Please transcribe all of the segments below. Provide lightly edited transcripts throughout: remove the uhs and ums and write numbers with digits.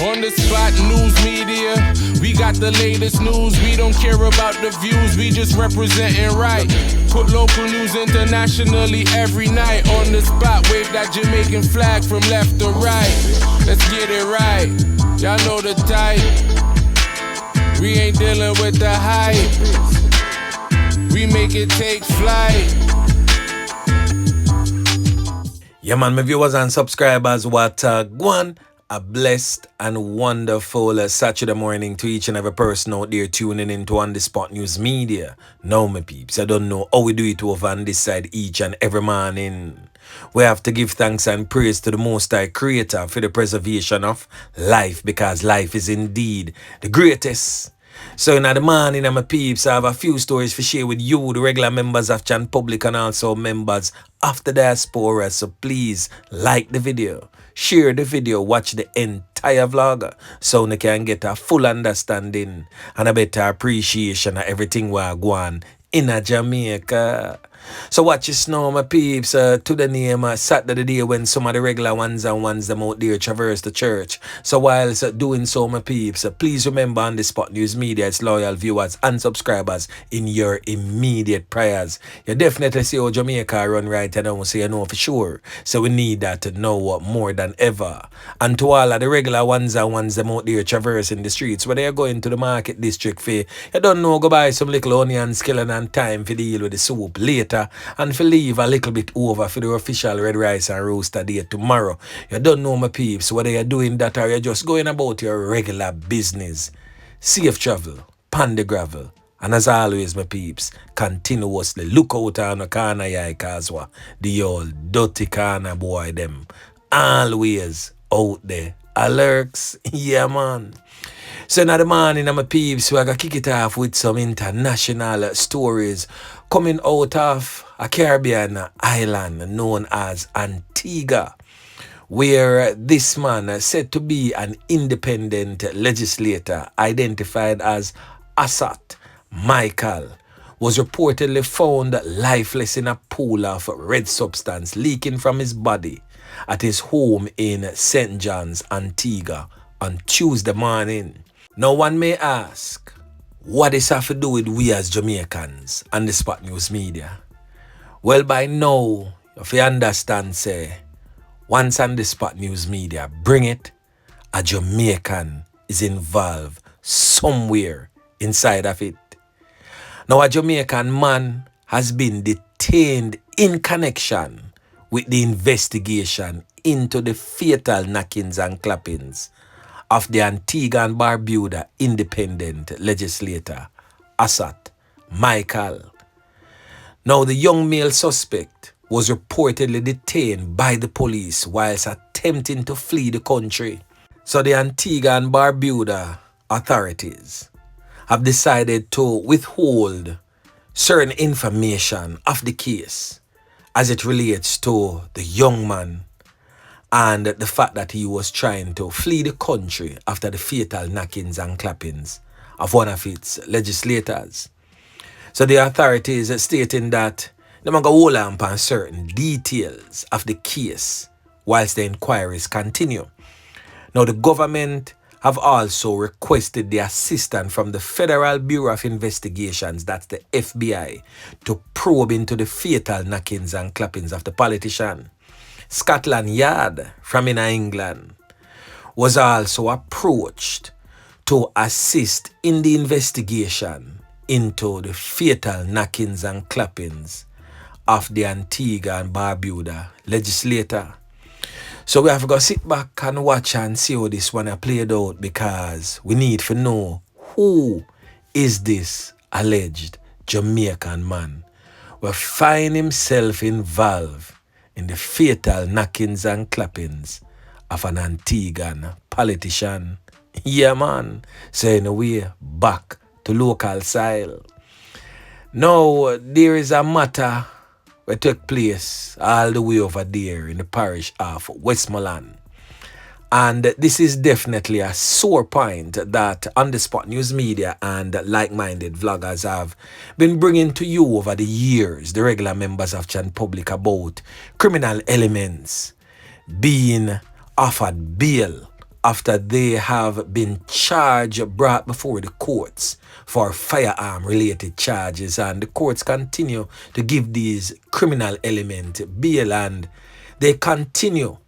On the spot news media, we got the latest news. We don't care about the views, we just representing right. Put local news internationally every night. On the spot, wave that Jamaican flag from left to right. Let's get it right, y'all know the type. We ain't dealing with the hype. We make it take flight. Yeah man, my viewers and subscribers, what one. A blessed and wonderful Saturday morning to each and every person out there tuning into On The Spot News Media. Now, my peeps, I don't know how we do it over on this side each and every morning. We have to give thanks and praise to the Most High Creator for the preservation of life, because life is indeed the greatest. So in the morning, my peeps, I have a few stories to share with you, the regular members of Chan Public and also members of the diaspora. So please like the video, share the video, watch the entire vlog so you can get a full understanding and a better appreciation of everything we are going in Jamaica. So watch this now, my peeps, to the name Saturday day when some of the regular ones and ones them out there traverse the church. So whilst doing so, my peeps, please remember On The Spot News Media, its loyal viewers and subscribers in your immediate prayers. You definitely see how Jamaica run right now, so you know for sure. So we need that to know more than ever. And to all of the regular ones and ones them out there traversing the streets, where they are going to the market district for, you don't know, go buy some little onion, skilling and time for deal with the soup later, and for leave a little bit over for the official red rice and roaster day tomorrow. You don't know, my peeps, whether you're doing that or you're just going about your regular business. Safe travel, pan the gravel, and as always, my peeps, continuously look out on the corner yai Kazwa, the old dirty corner boy them, always out there. Alerts, yeah man. So now the morning, my peeps, we're going to kick it off with some international stories coming out of a Caribbean island known as Antigua, where this man, said to be an independent legislator identified as Asot Michael, was reportedly found lifeless in a pool of red substance leaking from his body at his home in St. John's, Antigua on Tuesday morning. Now one may ask, what does have to do with we as Jamaicans and the Spot News Media? Well, by now, if you understand, say, once on the Spot News Media, bring it, a Jamaican is involved somewhere inside of it. Now, a Jamaican man has been detained in connection with the investigation into the fatal knockings and clappings of the Antigua and Barbuda independent legislator, Asot Michael. Now, the young male suspect was reportedly detained by the police whilst attempting to flee the country. So the Antigua and Barbuda authorities have decided to withhold certain information of the case as it relates to the young man and the fact that he was trying to flee the country after the fatal knockings and clappings of one of its legislators. So the authorities are stating that they are going to hold on certain details of the case whilst the inquiries continue. Now the government have also requested the assistance from the Federal Bureau of Investigations, that's the FBI, to probe into the fatal knockings and clappings of the politician. Scotland Yard from in England was also approached to assist in the investigation into the fatal knockings and clappings of the Antigua and Barbuda legislator. So we have to go sit back and watch and see how this one played out, because we need to know who is this alleged Jamaican man who find himself involved in the fatal knockings and clappings of an Antiguan politician. Yeah, man. So in a way, back to local style. Now, there is a matter that took place all the way over there in the parish of Westmoreland. And this is definitely a sore point that On The Spot News Media and like-minded vloggers have been bringing to you over the years, the regular members of Chan Public, about criminal elements being offered bail after they have been brought before the courts for firearm related charges, and the courts continue to give these criminal elements bail, and they continue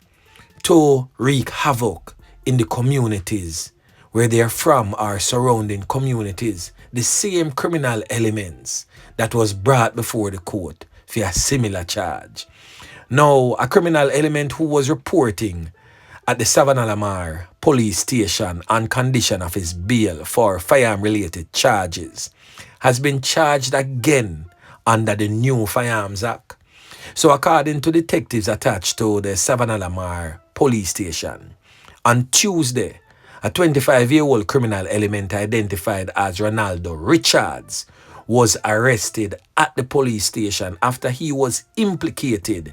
to wreak havoc in the communities where they are from or surrounding communities. The same criminal elements that was brought before the court for a similar charge. Now, a criminal element who was reporting at the Savannah police station on condition of his bail for firearm-related charges has been charged again under the new Firearms Act. So according to detectives attached to the Savannah police station, on Tuesday, a 25-year-old criminal element identified as Ronaldo Richards was arrested at the police station after he was implicated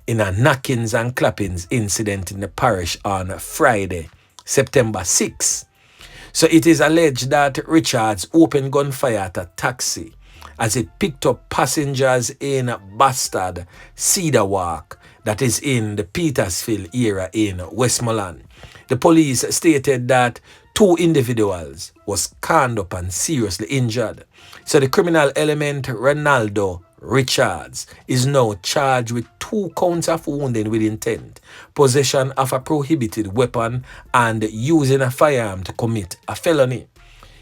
in a knockings and clappings incident in the parish on Friday, September 6. So it is alleged that Richards opened gunfire at a taxi as it picked up passengers in Bastard Cedar Walk, that is in the Petersfield area in Westmoreland. The police stated that 2 individuals was conned up and seriously injured. So the criminal element Ronaldo Richards is now charged with 2 counts of wounding with intent, possession of a prohibited weapon, and using a firearm to commit a felony.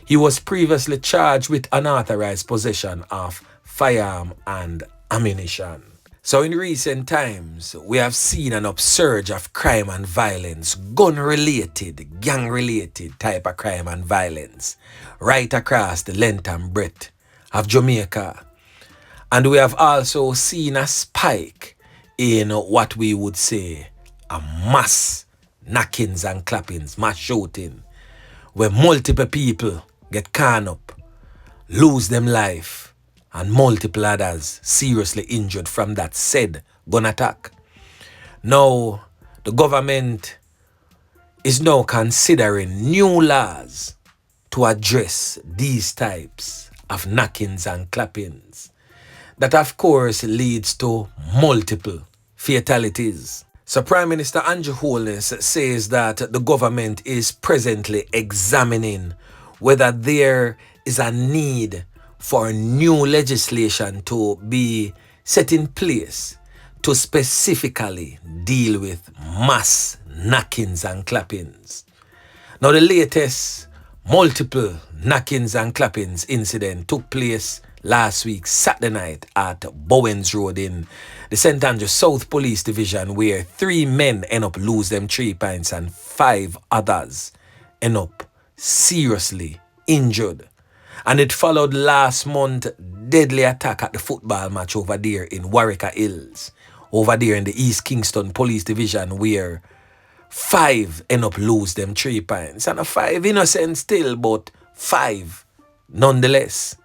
He was previously charged with unauthorized possession of firearm and ammunition. So in recent times, we have seen an upsurge of crime and violence, gun-related, gang-related type of crime and violence, right across the length and breadth of Jamaica. And we have also seen a spike in what we would say a mass knockings and clappings, mass shooting, where multiple people get caught up, lose them life, and multiple others seriously injured from that said gun attack. Now, the government is now considering new laws to address these types of knockings and clappings. That, of course, leads to multiple fatalities. So Prime Minister Andrew Holness says that the government is presently examining whether there is a need for new legislation to be set in place to specifically deal with mass knockings and clappings. Now, the latest multiple knockings and clappings incident took place last week, Saturday night, at Bowens Road in the St. Andrews South Police Division, where 3 men end up lose them 3 pints and 5 others end up seriously injured. And it followed last month deadly attack at the football match over there in Warwick Hills, over there in the East Kingston Police Division, where 5 end up lose them 3 pints. And a 5 innocent still, but 5 nonetheless.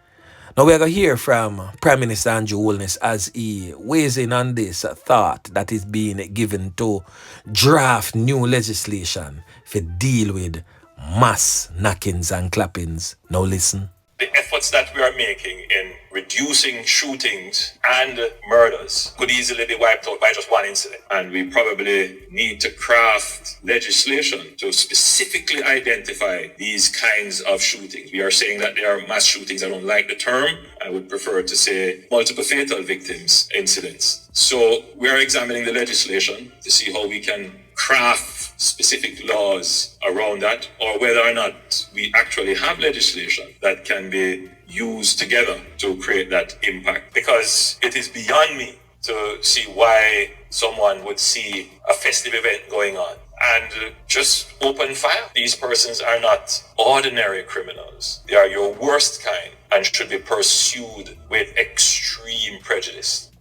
Now we're going to hear from Prime Minister Andrew Holness as he weighs in on this thought that is being given to draft new legislation to deal with mass knockings and clappings. Now listen. The efforts that we are making in reducing shootings and murders could easily be wiped out by just one incident. And we probably need to craft legislation to specifically identify these kinds of shootings. We are saying that there are mass shootings. I don't like the term. I would prefer to say multiple fatal victims incidents. So we are examining the legislation to see how we can craft specific laws around that, or whether or not we actually have legislation that can be used together to create that impact. Because it is beyond me to see why someone would see a festive event going on and just open fire. These persons are not ordinary criminals. They are your worst kind and should be pursued with extreme prejudice.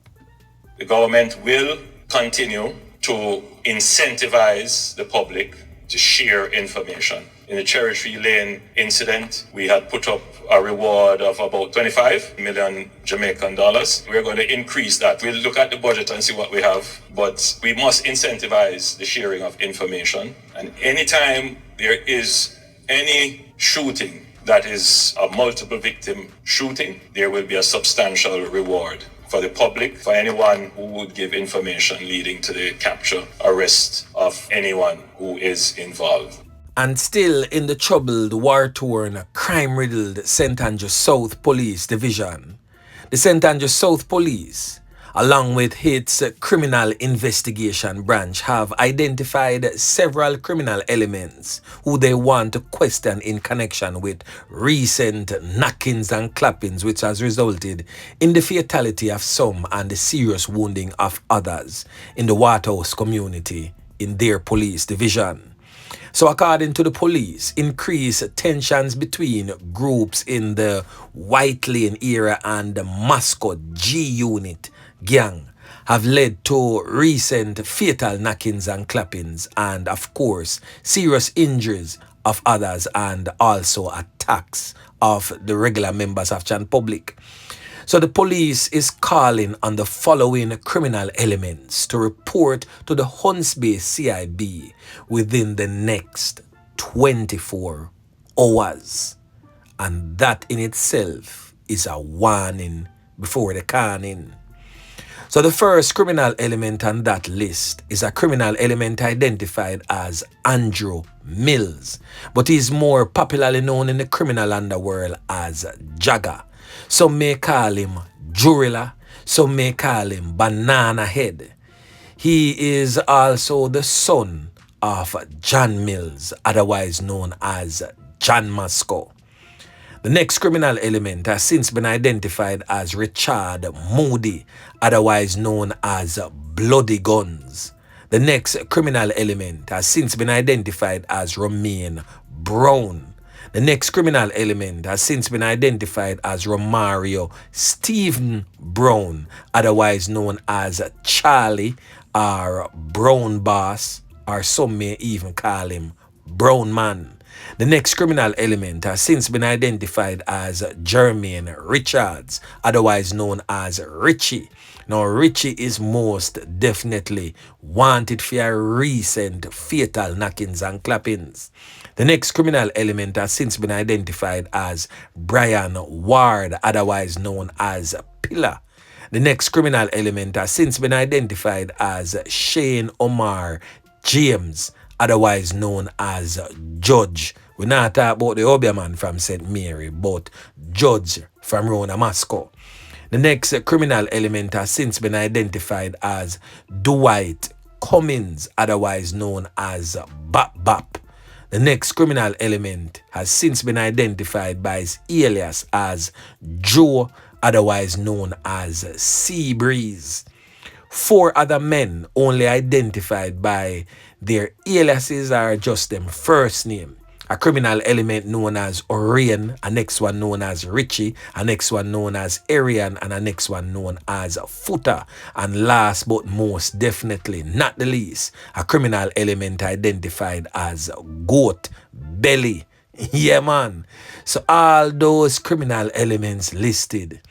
The government will continue to incentivize the public to share information. In the Cherry Tree Lane incident, we had put up a reward of about 25 million Jamaican dollars. We're going to increase that. We'll look at the budget and see what we have, but we must incentivize the sharing of information. And anytime there is any shooting that is a multiple victim shooting, there will be a substantial reward for the public, for anyone who would give information leading to the capture, arrest of anyone who is involved. And still in the troubled, war-torn, crime-riddled St. Andrews South Police Division, the St. Andrews South Police, along with its criminal investigation branch, have identified several criminal elements who they want to question in connection with recent knockings and clappings, which has resulted in the fatality of some and the serious wounding of others in the Waterhouse community in their police division. So according to the police, increased tensions between groups in the White Lane area and the Mascot G Unit gang have led to recent fatal knockings and clappings and, of course, serious injuries of others and also attacks of the regular members of Chan Public. So the police is calling on the following criminal elements to report to the Hunts Bay CIB within the next 24 hours. And that in itself is a warning before the caning. So the first criminal element on that list is a criminal element identified as Andrew Mills, but he's more popularly known in the criminal underworld as Jagger. Some may call him Jurilla, some may call him Banana Head. He is also the son of John Mills, otherwise known as John Masco. The next criminal element has since been identified as Richard Moody, otherwise known as Bloody Guns. The next criminal element has since been identified as Romaine Brown. The next criminal element has since been identified as Romario Stephen Brown, otherwise known as Charlie or Brown Boss, or some may even call him Brown Man. The next criminal element has since been identified as Jermaine Richards, otherwise known as Richie. Now, Richie is most definitely wanted for recent fatal knockings and clappings. The next criminal element has since been identified as Brian Ward, otherwise known as Pillar. The next criminal element has since been identified as Shane Omar James, otherwise known as Judge. We're not talking about the Obia man from St. Mary, but Judge from Rona Masco. The next criminal element has since been identified as Dwight Cummins, otherwise known as Bap Bap. The next criminal element has since been identified by his alias as Joe, otherwise known as Sea Breeze. 4 other men only identified by their aliases are just them first name. A criminal element known as Orion, a next one known as Richie, a next one known as Arian, and a next one known as Footer. And last but most definitely not the least, a criminal element identified as Goat Belly. Yeah, man. So all those criminal elements listed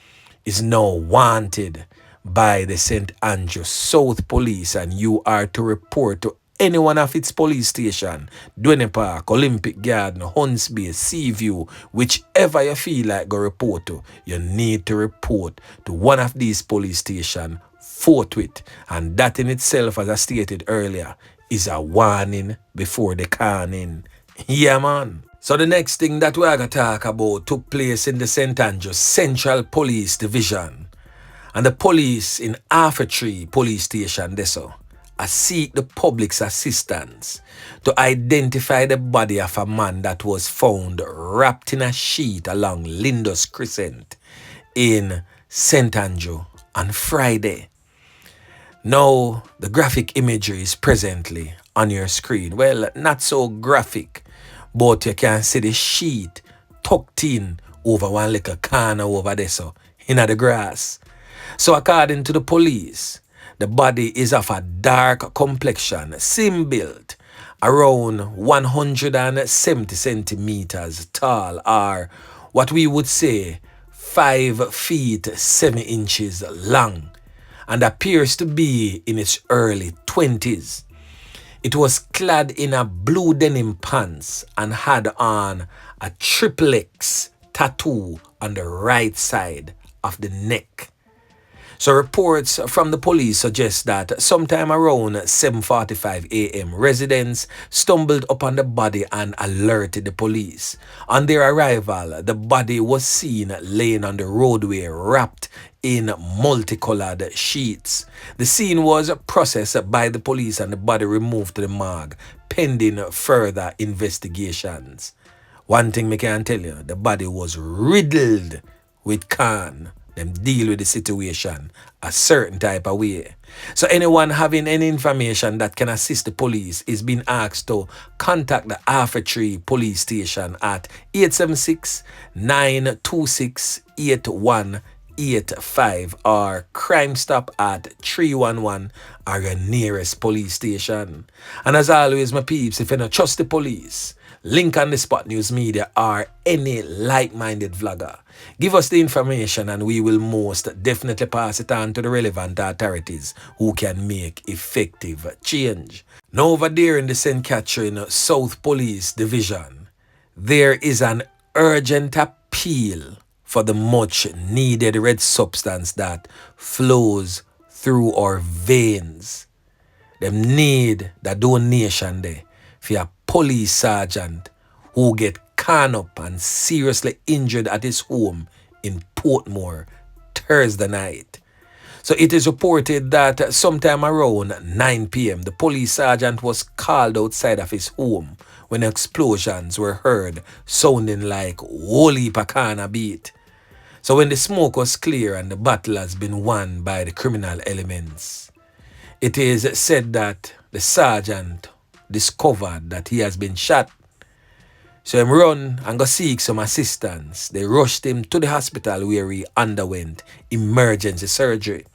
is now wanted by the St. Andrews South Police, and you are to report to any one of its police station, Dwayne Park, Olympic Garden, Hunts Bay, Seaview, whichever you feel like go report to, you need to report to one of these police stations forthwith. And that in itself, as I stated earlier, is a warning before the caning. Yeah, man. So the next thing that we're going to talk about took place in the St. Andrews Central Police Division. And the police in ARR3 police station, I seek the public's assistance to identify the body of a man that was found wrapped in a sheet along Lindus Crescent in St. Andrew on Friday. Now, the graphic imagery is presently on your screen. Well, not so graphic, but you can see the sheet tucked in over one little corner over there, in the grass. So according to the police, the body is of a dark complexion, slim built, around 170 centimeters tall, or what we would say 5 feet 7 inches long, and appears to be in its early 20s. It was clad in a blue denim pants and had on a triple X tattoo on the right side of the neck. So reports from the police suggest that sometime around 7:45 a.m. residents stumbled upon the body and alerted the police. On their arrival, the body was seen laying on the roadway wrapped in multicolored sheets. The scene was processed by the police and the body removed to the morgue pending further investigations. One thing me can tell you, the body was riddled with can. Them deal with the situation a certain type of way. So anyone having any information that can assist the police is being asked to contact the ARR3 police station at 876-926-8185 or Crime Stop at 311 or your nearest police station. And as always, my peeps, if you don't trust the police, link on the Spot News Media or any like-minded vlogger, give us the information and we will most definitely pass it on to the relevant authorities who can make effective change. Now over there in the St. Catherine South Police Division, there is an urgent appeal for the much needed red substance that flows through our veins. Them need the donation there for a police sergeant who get caught up and seriously injured at his home in Portmore Thursday night. So it is reported that sometime around 9 p.m. the police sergeant was called outside of his home when explosions were heard sounding like whole heap of corner beat. So when the smoke was clear and the battle has been won by the criminal elements, it is said that the sergeant discovered that he has been shot. So him run and go seek some assistance. They rushed him to the hospital where he underwent emergency surgery.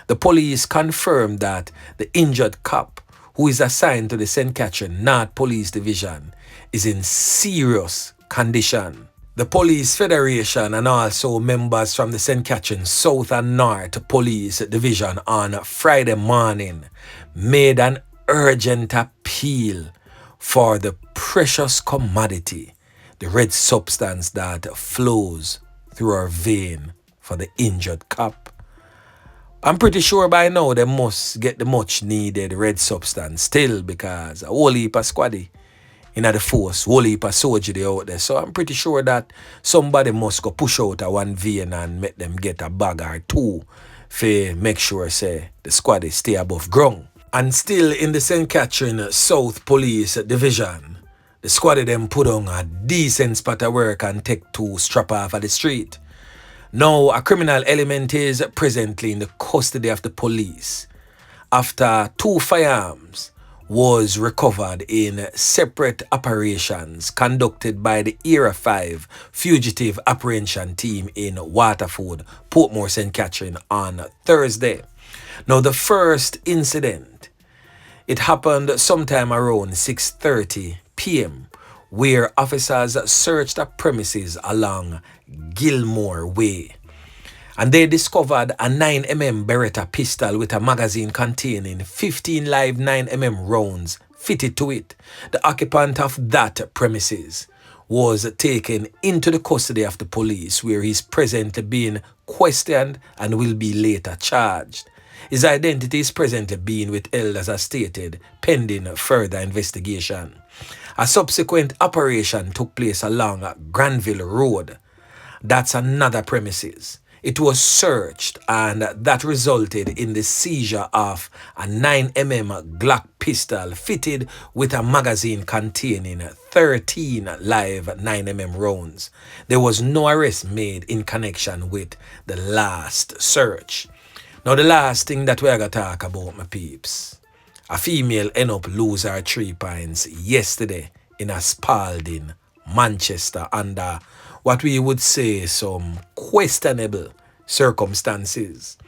The police confirmed that the injured cop, who is assigned to the St. Catherine North Police Division, is in serious condition. The Police Federation and also members from the St. Catherine South and North Police Division on Friday morning made an urgent appeal for the precious commodity, the red substance that flows through our vein for the injured cop. I'm pretty sure by now they must get the much needed red substance still because a whole heap of squaddy in the force, whole heap of soldiers out there. So I'm pretty sure that somebody must go push out a one vein and make them get a bag or two for make sure say the squaddy stay above ground. And still in the St. Catherine South Police Division, the squad of them put on a decent spot of work and take two strap off at the street. Now, a criminal element is presently in the custody of the police after two firearms was recovered in separate operations conducted by the ARR5 Fugitive Apprehension Team in Waterford, Portmore, St. Catherine on Thursday. Now, the first incident, it happened sometime around 6:30 p.m. where officers searched a premises along Gilmore Way. And they discovered a 9mm Beretta pistol with a magazine containing 15 live 9mm rounds fitted to it. The occupant of that premises was taken into the custody of the police where he is presently being questioned and will be later charged. His identity is presently being withheld as stated, pending further investigation. A subsequent operation took place along Granville Road. That's another premises. It was searched and that resulted in the seizure of a 9mm Glock pistol fitted with a magazine containing 13 live 9mm rounds. There was no arrest made in connection with the last search. Now the last thing that we're going to talk about, my peeps. A female ended up losing her 3 points yesterday in a Spalding, Manchester, under what we would say some questionable circumstances.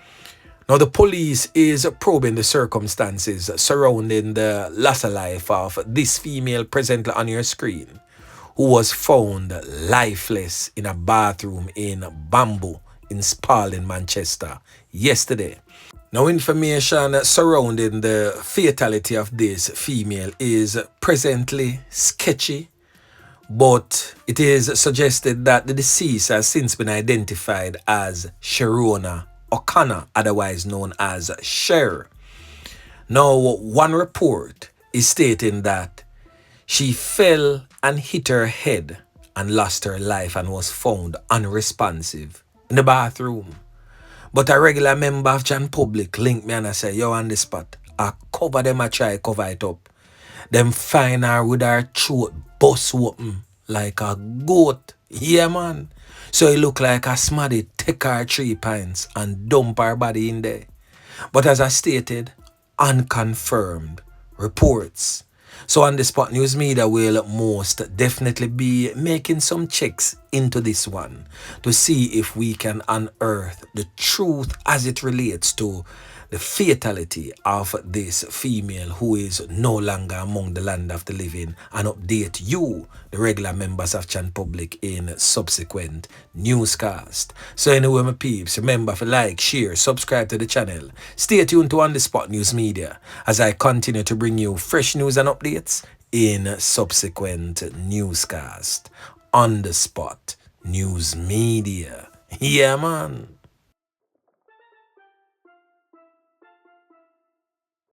Now the police is probing the circumstances surrounding the loss of life of this female presently on your screen, who was found lifeless in a bathroom in Bamboo in Spalding, Manchester yesterday. Now information surrounding the fatality of this female is presently sketchy, but it is suggested that the deceased has since been identified as Sherona O'Connor, otherwise known as Cher. Now, one report is stating that she fell and hit her head and lost her life and was found unresponsive in the bathroom. But a regular member of Jan Public linked me and I said, yo, on the spot, I cover them, I try cover it up. Them find her with her throat bust open like a goat. Yeah, man. So it look like a smaddy take her 3 pints and dump her body in there. But as I stated, unconfirmed reports. So on the spot news media will most definitely be making some checks into this one to see if we can unearth the truth as it relates to the fatality of this female who is no longer among the land of the living, and update you, the regular members of Chan Public, in subsequent newscast. So anyway, my peeps, remember to like, share, subscribe to the channel. Stay tuned to On The Spot News Media as I continue to bring you fresh news and updates in subsequent newscast. On The Spot News Media. Yeah, man.